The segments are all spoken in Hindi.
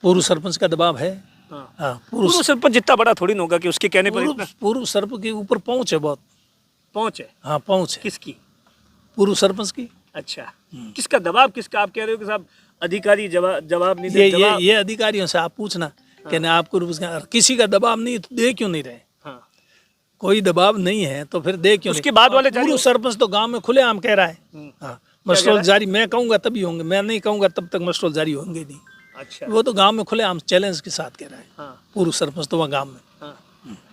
पूर्व सरपंच का दबाव है। हाँ, हाँ, पूर्व सरपंच जितना बड़ा थोड़ी ना होगा कि उसके कहने पर इतना पूर्व सरपंच के ऊपर पहुंच है बहुत। पहुंच है। हाँ, पहुंच है किसकी? पूर्व सरपंच की। अच्छा, किसका दबाव, किसका? आप कह रहे हो कि साहब अधिकारी जवाब नहीं दे। ये अधिकारियों से आप पूछना कि ना आपको किसी का दबाव नहीं तो दे क्यों नहीं रहे। हाँ, कोई दबाव नहीं है तो फिर दे क्यों उसके नहीं। बाद वाले पूर्व सरपंच तो गांव में खुलेआम कह रहा है। हाँ, मस्ट्रोल जारी मैं कहूंगा तभी होंगे, मैं नहीं कहूंगा तब तक मस्ट्रोल जारी होंगे नहीं। अच्छा, वो तो गांव में खुलेआम चैलेंज के साथ कह रहा है। हाँ, पूर्व सरपंच तो वहाँ गांव में। हाँ।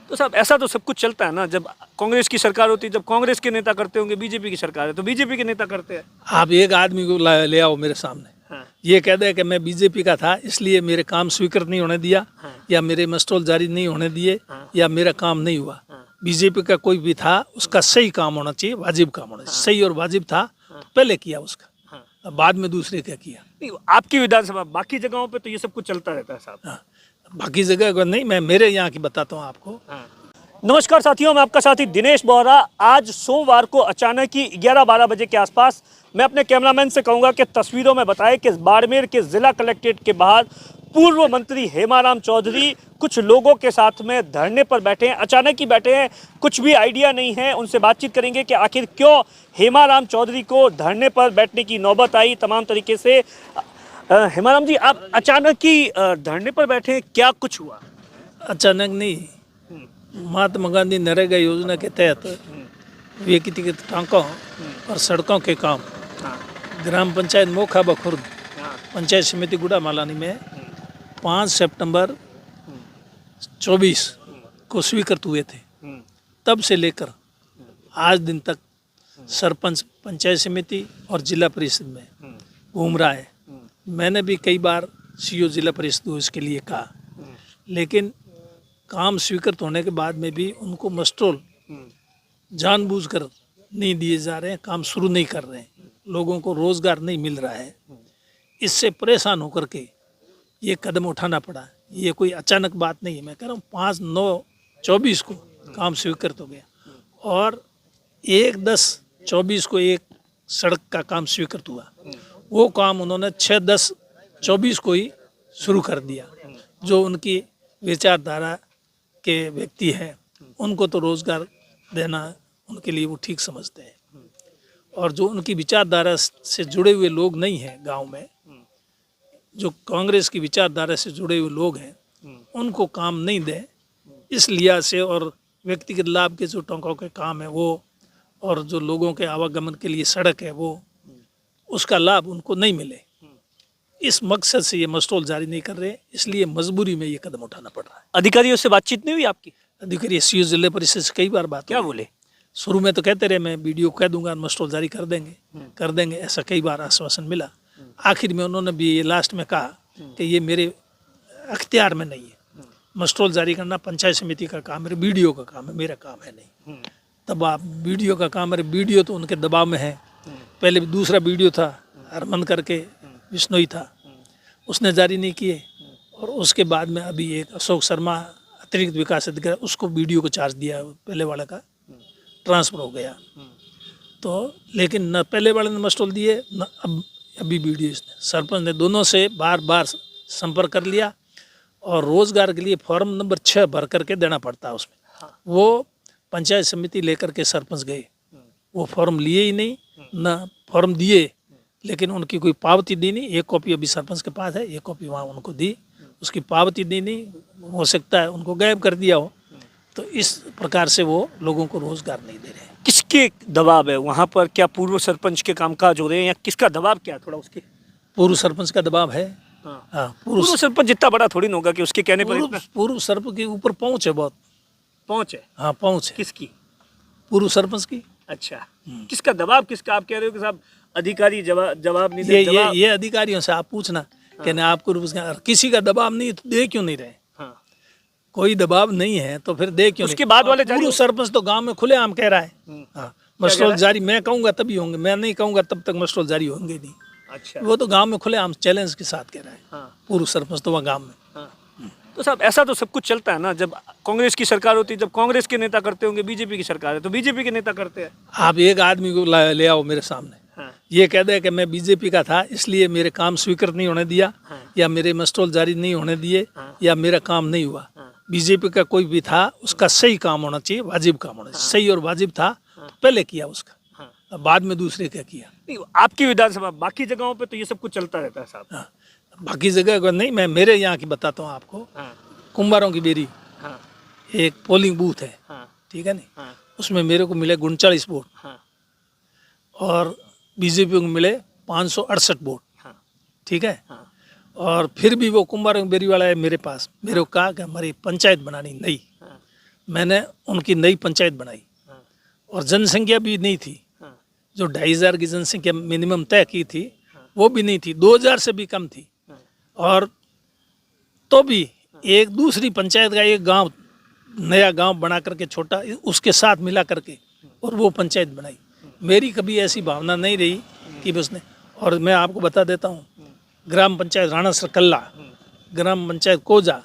तो साहब ऐसा तो सब कुछ चलता है ना, जब कांग्रेस की सरकार होती है, जब कांग्रेस के नेता करते होंगे, बीजेपी की सरकार है तो बीजेपी के नेता करते हैं। आप एक आदमी को ले आओ मेरे सामने, हाँ, ये कह दे कि मैं बीजेपी का था इसलिए मेरे काम स्वीकृत नहीं होने दिया, हाँ, या मेरे मस्ट्रोल जारी नहीं होने दिए, हाँ, या मेरा काम नहीं हुआ। हाँ, बीजेपी का कोई भी था उसका सही काम होना चाहिए, वाजिब काम होना चाहिए। सही और वाजिब था तो पहले किया उसका, हाँ। अब बाद में दूसरे क्या किया। नहीं, आपकी विधानसभा, बाकी जगहों पे तो ये सब कुछ चलता रहता है साहब। हाँ, बाकी जगह को नहीं, मैं मेरे यहाँ की बताता हूँ आपको। हाँ। नमस्कार साथियों, मैं आपका साथी दिनेश बोहरा। आज सोमवार को अचानक ही 11-12 बजे के आसपास मैं अपने कैमरामैन से कहूंगा कि तस्वीरों में बताएं कि बाड़मेर के जिला कलेक्ट्रेट के बाहर पूर्व मंत्री हेमाराम चौधरी कुछ लोगों के साथ में धरने पर बैठे हैं। अचानक ही बैठे हैं, कुछ भी आइडिया नहीं है। उनसे बातचीत करेंगे कि आखिर क्यों हेमाराम चौधरी को धरने पर बैठने की नौबत आई तमाम तरीके से। हेमाराम जी, आप अचानक ही धरने पर बैठे हैं, क्या कुछ हुआ? अचानक नहीं, महात्मा गांधी नरेगा योजना के तहत व्यक्तिगत टाँकों और सड़कों के काम ग्राम पंचायत मोखा बखुर्द पंचायत समिति गुड़ा मालानी में 5 सितंबर 24 को स्वीकृत हुए थे। तब से लेकर आज दिन तक सरपंच, पंचायत समिति और जिला परिषद में घूम रहा है। मैंने भी कई बार सीओ जिला परिषद को इसके लिए कहा, लेकिन काम स्वीकृत होने के बाद में भी उनको मस्ट्रोल जानबूझकर नहीं दिए जा रहे हैं, काम शुरू नहीं कर रहे हैं, लोगों को रोजगार नहीं मिल रहा है। इससे परेशान होकर के ये कदम उठाना पड़ा। ये कोई अचानक बात नहीं है। मैं कह रहा हूँ 5/9/24 को काम स्वीकृत हो गया और 1/10/24 को एक सड़क का काम स्वीकृत हुआ। वो काम उन्होंने 6/10/24 को ही शुरू कर दिया। जो उनकी विचारधारा के व्यक्ति हैं उनको तो रोजगार देना उनके लिए वो ठीक समझते हैं, और जो उनकी विचारधारा से जुड़े हुए लोग नहीं हैं गांव में, जो कांग्रेस की विचारधारा से जुड़े हुए लोग हैं, उनको काम नहीं दें इस लिहाज से, और व्यक्तिगत लाभ के जो टोंकों के काम है वो, और जो लोगों के आवागमन के लिए सड़क है वो, उसका लाभ उनको नहीं मिले, इस मकसद से ये मस्ट्रोल जारी नहीं कर रहे। इसलिए मजबूरी में ये कदम उठाना पड़ रहा है। अधिकारियों से बातचीत नहीं हुई आपकी? अधिकारी सीओ जिला परिषद से कई बार बात। क्या बोले? शुरू में तो कहते रहे मैं वीडियो कह दूंगा, मस्ट्रोल जारी कर देंगे, ऐसा कई बार आश्वासन मिला। आखिर में उन्होंने भी ये लास्ट में कहा कि ये मेरे अख्तियार में नहीं है, मस्ट्रोल जारी करना पंचायत समिति का काम है, वीडियो का काम है, मेरा काम है नहीं। तब आप वीडियो का काम है, वीडियो तो उनके दबाव में है। पहले भी दूसरा वीडियो था, हरमन करके विष्णोई था, उसने जारी नहीं किए, और उसके बाद में अभी एक अशोक शर्मा अतिरिक्त विकास अधिकारी, उसको वीडियो को चार्ज दिया, पहले वाले का ट्रांसफ़र हो गया। तो लेकिन न पहले वाले ने मस्ट्रोल दिए, न अभी वीडियो इसने। सरपंच ने दोनों से बार बार संपर्क कर लिया, और रोजगार के लिए फॉर्म नंबर 6 भर करके देना पड़ता है उसमें। वो पंचायत समिति लेकर के सरपंच गए, वो फॉर्म लिए ही नहीं, न फॉर्म दिए, लेकिन उनकी कोई पावती दी नहीं। एक कॉपी अभी सरपंच के पास है, एक कॉपी वहाँ उनको दी, उसकी पावती दी नहीं, हो सकता है उनको गायब कर दिया हो। तो इस प्रकार से वो लोगों को रोजगार नहीं दे रहे हैं। किसके दबाव है वहाँ पर? क्या पूर्व सरपंच के कामकाज हो रहे हैं, या किसका दबाव क्या है थोड़ा उसके? पूर्व सरपंच का दबाव है। हाँ, पूर्व सरपंच जितना बड़ा थोड़ी ना होगा कि उसके कहने पर इतना पूर्व सरपंच के ऊपर पहुंच है बहुत। पहुंच है? हाँ, पहुंच है। किसकी? पूर्व सरपंच की। अच्छा, किसका दबाव, किसका? आप कह रहे हो कि साहब अधिकारी जवाब नहीं दे। ये अधिकारियों से आप पूछना कि ना आपको किसी का दबाव नहीं तो दे क्यों नहीं रहे। हाँ, कोई दबाव नहीं है तो फिर दे क्यों? उसके बाद वाले पूर्व सरपंच तो गांव में खुलेआम कह रहा है। हाँ, मस्ट्रोल जारी मैं कहूंगा तभी होंगे, मैं नहीं कहूंगा तब तक मस्ट्रोल जारी होंगे नहीं। अच्छा, वो तो गांव में खुलेआम चैलेंज के साथ कह रहा है। हाँ, पूर्व सरपंच तो वहाँ गांव में। हाँ। तो साहब ऐसा तो सब कुछ चलता है ना, जब कांग्रेस की सरकार होती है, जब कांग्रेस के नेता करते होंगे, बीजेपी की सरकार है तो बीजेपी के नेता करते हैं। आप एक आदमी को ले आओ मेरे सामने, हाँ, ये कह दे कि मैं बीजेपी का था इसलिए मेरे काम स्वीकृत नहीं होने दिया, या मेरे मस्टॉल जारी नहीं होने दिए, या मेरा काम नहीं हुआ। बीजेपी का कोई भी था उसका सही काम होना चाहिए, वाजिब काम होना चाहिए। सही और वाजिब था तो पहले किया उसका, अब बाद में दूसरे का किया। नहीं, आपकी विधानसभा, बाकी जगहों पे तो ये सब कुछ चलता रहता है साहब। हाँ, बाकी जगह को नहीं, मैं मेरे यहाँ की बताता हूँ आपको। कुंभारों की बेरी एक पोलिंग बूथ है, ठीक है नहीं, उसमें मेरे को मिले 39 वोट और बीजेपी को मिले 568 वोट, ठीक है। और फिर भी वो कुंभारों की बेरी वाला है मेरे पास, मेरे को कहा कि हमारी पंचायत बनानी नई, मैंने उनकी नई पंचायत बनाई और जनसंख्या भी नहीं थी, जो 2500 की जनसंख्या मिनिमम तय की थी वो भी नहीं थी, 2000 से भी कम थी। और तो भी एक दूसरी पंचायत का एक गांव, नया गांव बना करके छोटा उसके साथ मिला करके और वो पंचायत बनाई। मेरी कभी ऐसी भावना नहीं रही कि उसने, और मैं आपको बता देता हूँ, ग्राम पंचायत राणा सरकल्ला, ग्राम पंचायत कोजा,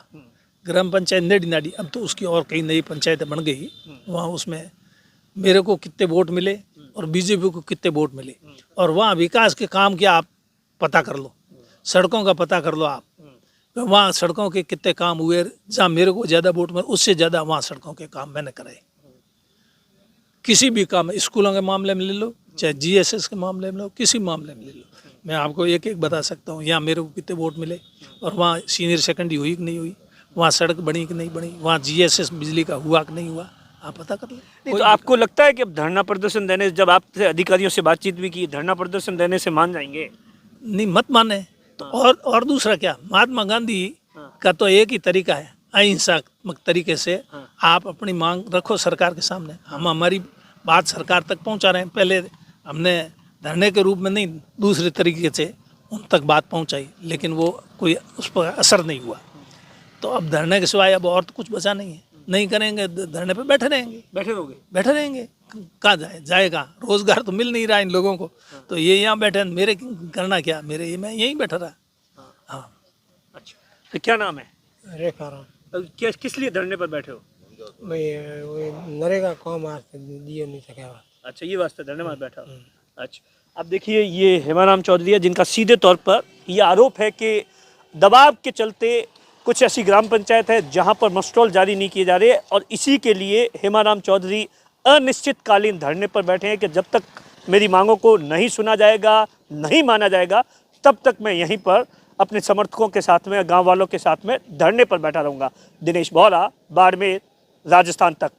ग्राम पंचायत नेडी नाडी, अब तो उसकी और कई नई पंचायतें बन गई, वहाँ उसमें मेरे को कितने वोट मिले और बीजेपी को कितने वोट मिले, और वहाँ विकास के काम क्या आप पता कर लो, सड़कों का पता कर लो आप, वहाँ सड़कों के कितने काम हुए, जहाँ मेरे को ज़्यादा वोट मिले उससे ज़्यादा वहाँ सड़कों के काम मैंने कराए। किसी भी काम, स्कूलों के मामले में ले लो, चाहे जीएसएस के मामले में लो, किसी मामले में ले लो, मैं आपको एक एक बता सकता हूँ यहाँ मेरे को कितने वोट मिले और वहाँ सीनियर सेकेंडरी हुई कि नहीं हुई, वहाँ सड़क बनी कि नहीं बनी, वहाँ जीएसएस बिजली का हुआ कि नहीं हुआ, आप पता कर लो। नहीं, तो आपको लगता है कि अब धरना प्रदर्शन देने से, जब आपसे अधिकारियों से बातचीत भी की, धरना प्रदर्शन देने से मान जाएंगे? नहीं, मत माने तो और दूसरा क्या, महात्मा गांधी का तो एक ही तरीका है, अहिंसात्मक तरीके से आप अपनी मांग रखो सरकार के सामने। हम हमारी बात सरकार तक पहुंचा रहे हैं, पहले हमने धरने के रूप में नहीं, दूसरे तरीके से उन तक बात पहुंचाई, लेकिन वो कोई उस पर असर नहीं हुआ। तो अब धरने के सिवाय अब और तो कुछ बचा नहीं है, नहीं करेंगे धरने पे बैठे रहेंगे, बैठे रहेंगे, कहाँ जाएगा, रोजगार तो मिल नहीं रहा इन लोगों को, तो ये यहाँ बैठे, मेरे करना क्या, मेरे मैं यहीं बैठा रहा। हाँ, अच्छा, तो क्या नाम है? रेखा राम। किस लिए धरने पर बैठे हो? भाई वो नरेगा काम आज तक दिए नहीं सके। अच्छा, ये वास्ते धरने में बैठा हो। अच्छा, अब देखिए, ये हेमाराम चौधरी है जिनका सीधे तौर पर ये आरोप है कि दबाव के चलते कुछ ऐसी ग्राम पंचायत है जहां पर मस्टॉल जारी नहीं किए जा रहे, और इसी के लिए हेमाराम चौधरी अनिश्चितकालीन धरने पर बैठे हैं कि जब तक मेरी मांगों को नहीं सुना जाएगा, नहीं माना जाएगा, तब तक मैं यहीं पर अपने समर्थकों के साथ में, गांव वालों के साथ में धरने पर बैठा रहूंगा। दिनेश बोहरा, बाड़मेर, राजस्थान तक।